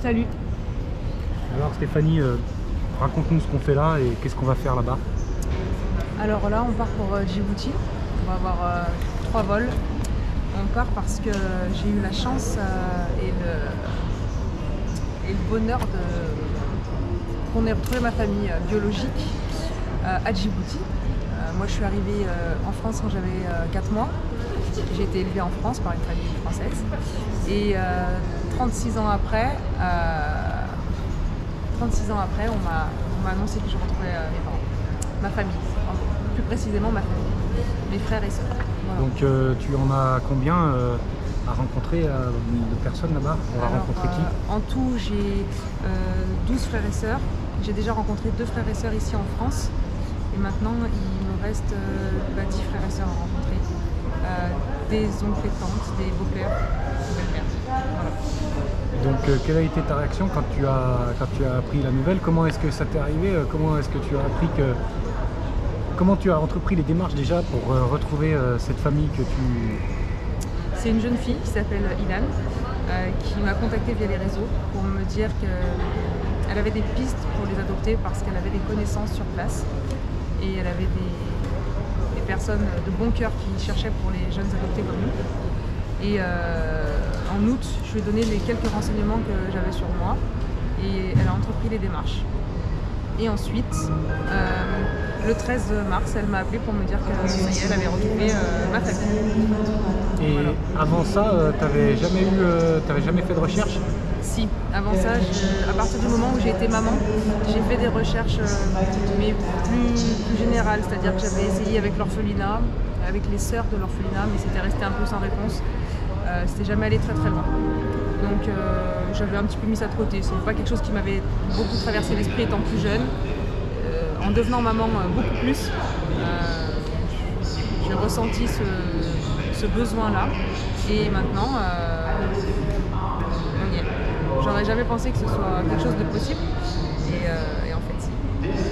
Salut. Alors Stéphanie, raconte-nous ce qu'on fait là et qu'est-ce qu'on va faire là-bas. Alors là, on part pour Djibouti. On va avoir 3 vols. On part parce que j'ai eu la chance et le bonheur qu'on ait retrouvé ma famille biologique à Djibouti. Moi, je suis arrivée en France quand j'avais 4 mois. J'ai été élevée en France par une famille française. Et 36 ans après, on m'a annoncé que je retrouvais mes parents, ma famille, plus précisément ma famille, mes frères et sœurs. Voilà. Donc tu en as combien à rencontrer de personnes là-bas? On va rencontrer qui? En tout, j'ai 12 frères et sœurs. J'ai déjà rencontré 2 frères et sœurs ici en France. Et maintenant, il me reste 10 frères et sœurs à rencontrer. Des oncles et tantes, des beaux-pères, des belles-mères. Voilà. Donc quelle a été ta réaction quand tu as appris la nouvelle? Comment est-ce que ça t'est arrivé? Comment est-ce que tu as appris que... Comment tu as entrepris les démarches déjà pour retrouver cette famille que tu... C'est une jeune fille qui s'appelle Ilan qui m'a contactée via les réseaux pour me dire qu'elle avait des pistes pour les adopter parce qu'elle avait des connaissances sur place et elle avait des personnes de bon cœur qui cherchaient pour les jeunes adoptés comme nous. Et en août, je lui ai donné les quelques renseignements que j'avais sur moi et elle a entrepris les démarches. Et ensuite, le 13 mars, elle m'a appelé pour me dire qu'elle avait retrouvé ma famille. Et voilà. Avant ça, t'avais jamais fait de recherche? Si, avant ça, à partir du moment où j'ai été maman, j'ai fait des recherches mais plus générales, c'est-à-dire que j'avais essayé avec l'orphelinat, avec les sœurs de l'orphelinat, mais c'était resté un peu sans réponse. C'était jamais allé très loin. Donc j'avais un petit peu mis ça de côté. C'est pas quelque chose qui m'avait beaucoup traversé l'esprit étant plus jeune. En devenant maman beaucoup plus, j'ai ressenti ce besoin-là. Et maintenant, on y est. J'aurais jamais pensé que ce soit quelque chose de possible. Et en fait, si,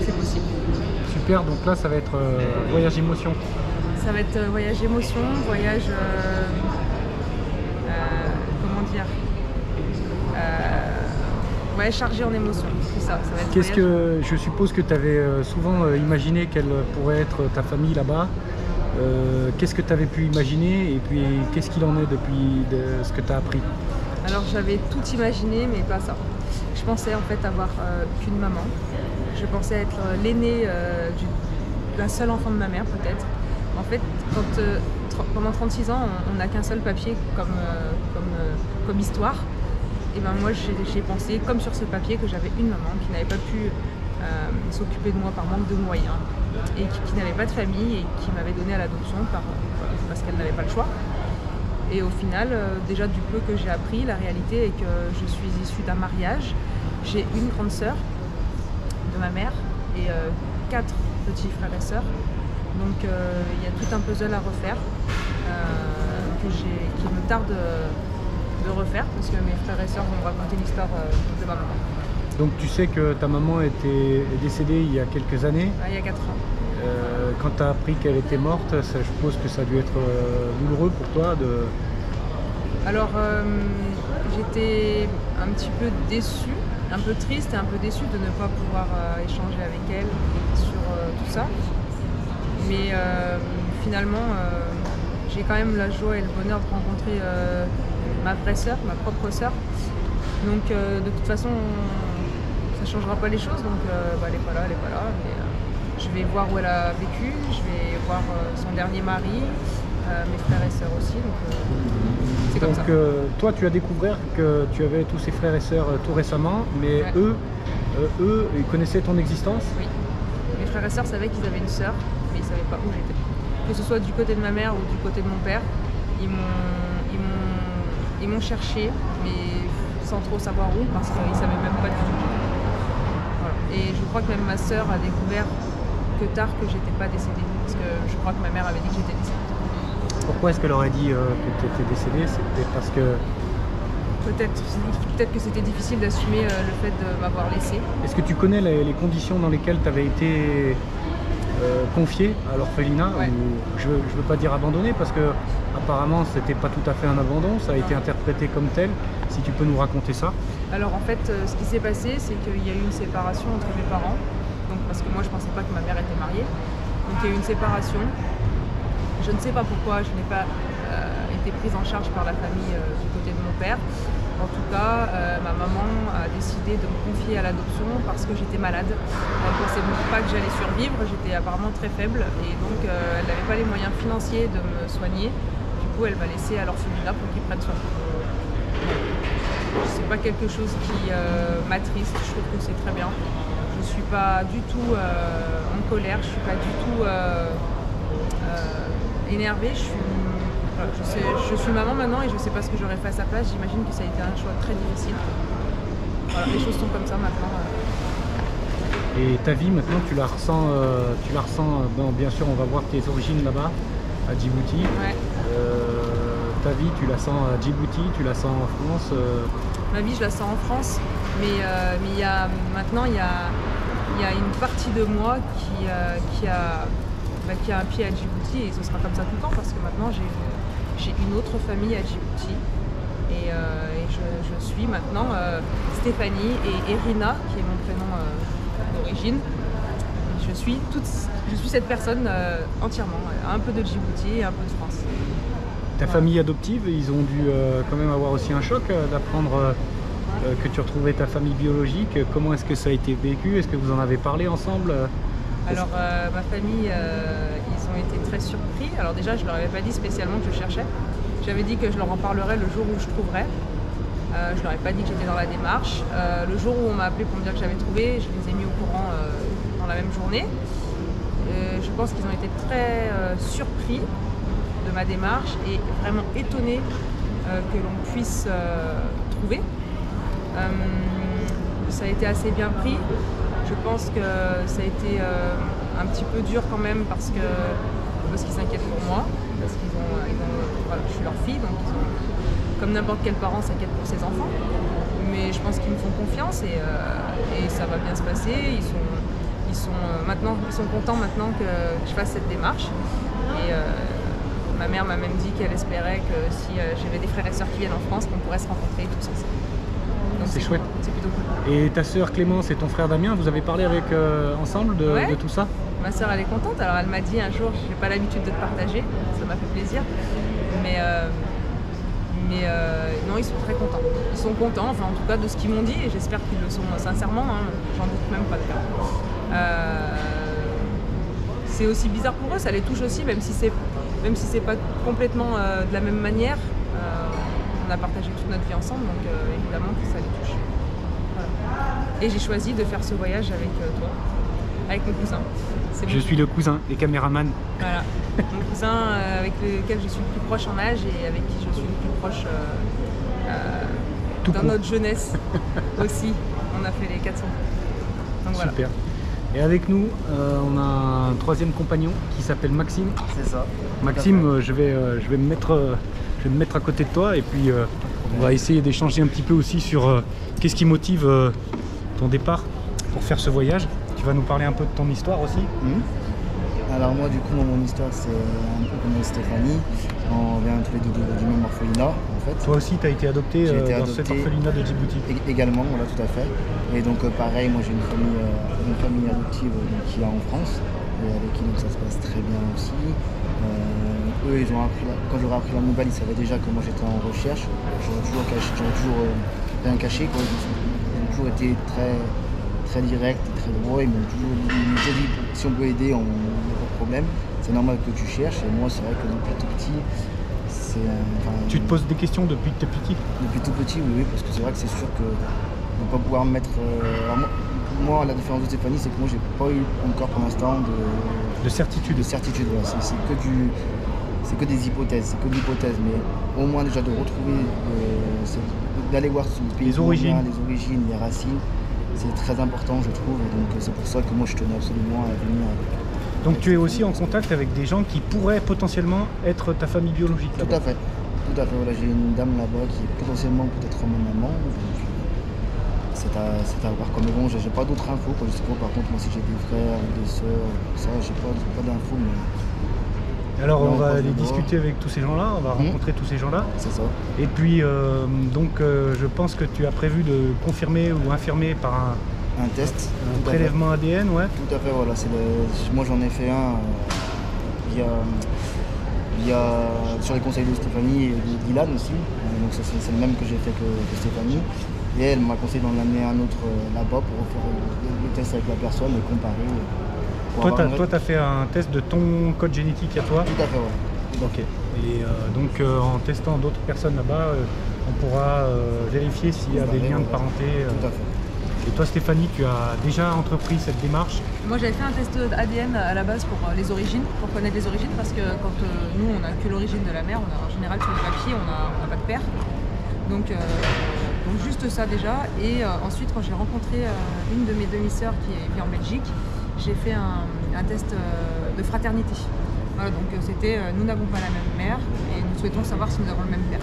c'est possible. Super, donc là ça va être voyage émotion. Ça va être voyage émotion, voyage... ouais, chargé en émotions, c'est ça. Ça va être je suppose que tu avais souvent imaginé quelle pourrait être ta famille là-bas. Qu'est-ce que tu avais pu imaginer et puis qu'est-ce qu'il en est depuis ce que tu as appris? Alors j'avais tout imaginé mais pas ça. Je pensais en fait avoir qu'une maman. Je pensais être l'aînée la seule enfant de ma mère peut-être. En fait, pendant 36 ans, on n'a qu'un seul papier comme histoire. Et ben moi j'ai pensé, comme sur ce papier, que j'avais une maman qui n'avait pas pu s'occuper de moi par manque de moyens et qui n'avait pas de famille et qui m'avait donné à l'adoption parce qu'elle n'avait pas le choix. Et au final, déjà du peu que j'ai appris, la réalité est que je suis issue d'un mariage. J'ai une grande sœur de ma mère et 4 petits frères et sœurs. Donc il y a tout un puzzle à refaire qui me tarde de refaire parce que mes frères et sœurs vont me raconter l'histoire de ma maman. Donc tu sais que ta maman est décédée il y a quelques années? Il y a 4 ans. Quand tu as appris qu'elle était morte, je suppose que ça a dû être douloureux pour toi de... Alors j'étais un petit peu déçue, un peu triste et un peu déçue de ne pas pouvoir échanger avec elle sur tout ça. Mais finalement, j'ai quand même la joie et le bonheur de rencontrer ma vraie sœur, ma propre sœur. Donc de toute façon, ça ne changera pas les choses. Donc elle n'est pas là, mais je vais voir où elle a vécu, je vais voir son dernier mari, mes frères et sœurs aussi. Donc c'est comme ça. Donc toi, tu as découvert que tu avais tous ces frères et sœurs tout récemment, mais ouais. eux, ils connaissaient ton existence? Oui. Mes frères et sœurs savaient qu'ils avaient une sœur, mais ils ne savaient pas où j'étais. Que ce soit du côté de ma mère ou du côté de mon père, ils m'ont cherché, mais sans trop savoir où, parce qu'ils ne savaient même pas du tout. Voilà. Et je crois que même ma sœur a découvert que tard que j'étais pas décédée, parce que je crois que ma mère avait dit que j'étais décédée. Pourquoi est-ce qu'elle aurait dit que tu étais décédée? C'était parce que... Peut-être que c'était difficile d'assumer le fait de m'avoir laissée. Est-ce que tu connais les conditions dans lesquelles tu avais été confiée à l'orphelinat? Ouais. Je veux pas dire abandonnée, parce que apparemment c'était pas tout à fait un abandon, ça a été interprété comme tel. Si tu peux nous raconter ça. Alors en fait, ce qui s'est passé, c'est qu'il y a eu une séparation entre mes parents. Donc, parce que moi, je ne pensais pas que ma mère était mariée. Donc il y a eu une séparation. Je ne sais pas pourquoi, je n'ai pas été prise en charge par la famille du côté de mon père. En tout cas, ma maman a décidé de me confier à l'adoption parce que j'étais malade. Elle ne pensait pas que j'allais survivre, j'étais apparemment très faible et donc elle n'avait pas les moyens financiers de me soigner. Du coup, elle m'a laissée à l'orphelinat pour qu'ils prennent soin de moi. C'est pas quelque chose qui m'attriste, je trouve que c'est très bien. Je suis pas du tout en colère, je suis pas du tout énervée. Je suis maman maintenant et je sais pas ce que j'aurais fait à sa place. J'imagine que ça a été un choix très difficile. Voilà, les choses sont comme ça maintenant. Et ta vie maintenant, tu la ressens, bon, bien sûr, on va voir tes origines là-bas, à Djibouti. Ouais. Ta vie, tu la sens à Djibouti, tu la sens en France Ma vie, je la sens en France, mais maintenant, il y a une partie de moi qui a un pied à Djibouti et ce sera comme ça tout le temps parce que maintenant, j'ai une autre famille à Djibouti et je suis maintenant Stéphanie et Irina, qui est mon prénom d'origine. Je suis cette personne entièrement, un peu de Djibouti et un peu de France. Ta famille adoptive, ils ont dû quand même avoir aussi un choc d'apprendre que tu retrouvais ta famille biologique. Comment est-ce que ça a été vécu? Est-ce que vous en avez parlé ensemble? Alors ma famille, ils ont été très surpris. Alors déjà, je leur avais pas dit spécialement que je cherchais. J'avais dit que je leur en parlerais le jour où je trouverais. Je leur ai pas dit que j'étais dans la démarche. Le jour où on m'a appelé pour me dire que j'avais trouvé, je les ai mis au courant dans la même journée. Je pense qu'ils ont été très surpris de ma démarche et vraiment étonnés que l'on puisse trouver. Ça a été assez bien pris. Je pense que ça a été un petit peu dur quand même parce qu'ils s'inquiètent pour moi, parce voilà, je suis leur fille, donc comme n'importe quel parent s'inquiète pour ses enfants. Mais je pense qu'ils me font confiance et ça va bien se passer. Ils sont contents maintenant que je fasse cette démarche. Et ma mère m'a même dit qu'elle espérait que si j'avais des frères et sœurs qui viennent en France, qu'on pourrait se rencontrer tous ensemble. C'est chouette. C'est plutôt cool. Et ta sœur Clémence et ton frère Damien, vous avez parlé ensemble de tout ça? Ma sœur, elle est contente. Alors elle m'a dit un jour, j'ai pas l'habitude de te partager, ça m'a fait plaisir. Mais non, ils sont très contents. Ils sont contents, enfin en tout cas de ce qu'ils m'ont dit, et j'espère qu'ils le sont sincèrement, hein, j'en doute même pas de cas. C'est aussi bizarre pour eux, ça les touche aussi, même si c'est pas complètement de la même manière. On a partagé toute notre vie ensemble, donc évidemment que ça les touche. Voilà. Et j'ai choisi de faire ce voyage avec toi, avec mon cousin. Je suis le cousin et caméraman. Voilà, mon cousin avec lequel je suis le plus proche en âge et avec qui je suis le plus proche dans notre jeunesse aussi. On a fait les 400. Donc voilà. Super. Et avec nous, on a un troisième compagnon qui s'appelle Maxime. C'est ça. Maxime, je vais me mettre à côté de toi et puis on va essayer d'échanger un petit peu aussi sur qu'est-ce qui motive ton départ pour faire ce voyage. Tu vas nous parler un peu de ton histoire aussi. Alors moi du coup mon histoire c'est un peu comme Stéphanie, on vient tous les deux du même orphelinat en fait. Toi aussi tu as été adopté dans cet orphelinat de Djibouti. Également, voilà, tout à fait. Et donc pareil, moi j'ai une famille adoptive qui est en France et avec qui donc, ça se passe très bien aussi. Eux ils ont appris, quand j'aurais appris la nouvelle, ils savaient déjà que moi j'étais en recherche. J'aurais toujours rien caché quoi. Ils ont toujours été très direct, très droit. Ils m'ont dit si on peut aider, on n'a pas de problème. C'est normal que tu cherches. Et moi, c'est vrai que depuis tout petit, tu te poses des questions depuis que tu es petit? Depuis tout petit, oui, parce que c'est vrai que c'est sûr que ne pas pouvoir me mettre. Moi, la différence de Stéphanie, c'est que moi, j'ai pas eu encore pour l'instant de certitude. Voilà. C'est que des hypothèses, mais au moins déjà de retrouver, d'aller voir ce pays, les origines, les racines. C'est très important je trouve, et donc c'est pour ça que moi je tenais absolument à venir. Donc tu es aussi en contact avec des gens qui pourraient potentiellement être ta famille biologique? Tout à fait, voilà, j'ai une dame là-bas qui est potentiellement peut-être ma maman, donc c'est à voir comme bon, j'ai pas d'autres infos, quoi. Je sais pas par contre moi si j'ai des frères ou des sœurs, ça j'ai pas d'infos, mais Alors Là, on va passe aller le doigt. discuter avec tous ces gens-là, on va rencontrer tous ces gens-là. C'est ça. Et puis je pense que tu as prévu de confirmer ou infirmer par Un test. un tout à fait. prélèvement ADN, ouais. Tout à fait, voilà. Moi j'en ai fait un sur les conseils de Stéphanie et de Dylan aussi. Donc c'est le même que j'ai fait que Stéphanie. Et elle m'a conseillé d'en amener un autre là-bas pour faire le test avec la personne et comparer. Toi, tu as fait un test de ton code génétique à toi. Tout à fait, voilà. Ok. Et en testant d'autres personnes là-bas, on pourra vérifier s'il y a des liens de parenté. Tout à fait. Et toi Stéphanie, tu as déjà entrepris cette démarche? Moi j'avais fait un test ADN à la base pour les origines, pour connaître les origines, parce que quand nous on n'a que l'origine de la mère, on a en général sur les papiers, on n'a pas de père. Donc juste ça déjà. Et ensuite quand j'ai rencontré une de mes demi-sœurs qui vit en Belgique, j'ai fait un test de fraternité. Voilà, donc c'était nous n'avons pas la même mère et nous souhaitons savoir si nous avons le même père.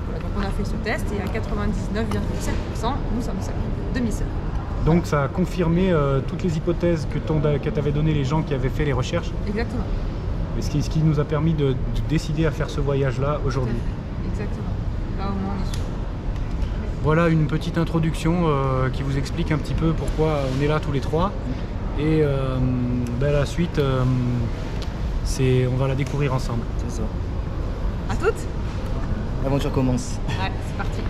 Voilà, donc on a fait ce test et à 99,7%, nous sommes sœurs, demi-sœurs. Donc ça a confirmé toutes les hypothèses que t'avaient donné les gens qui avaient fait les recherches. Exactement. Et ce qui nous a permis de décider à faire ce voyage-là aujourd'hui. Exactement. Là au moins on est sûr. Voilà une petite introduction qui vous explique un petit peu pourquoi on est là tous les trois. Et la suite, on va la découvrir ensemble. C'est ça. À toutes. L'aventure commence. Ouais, c'est parti.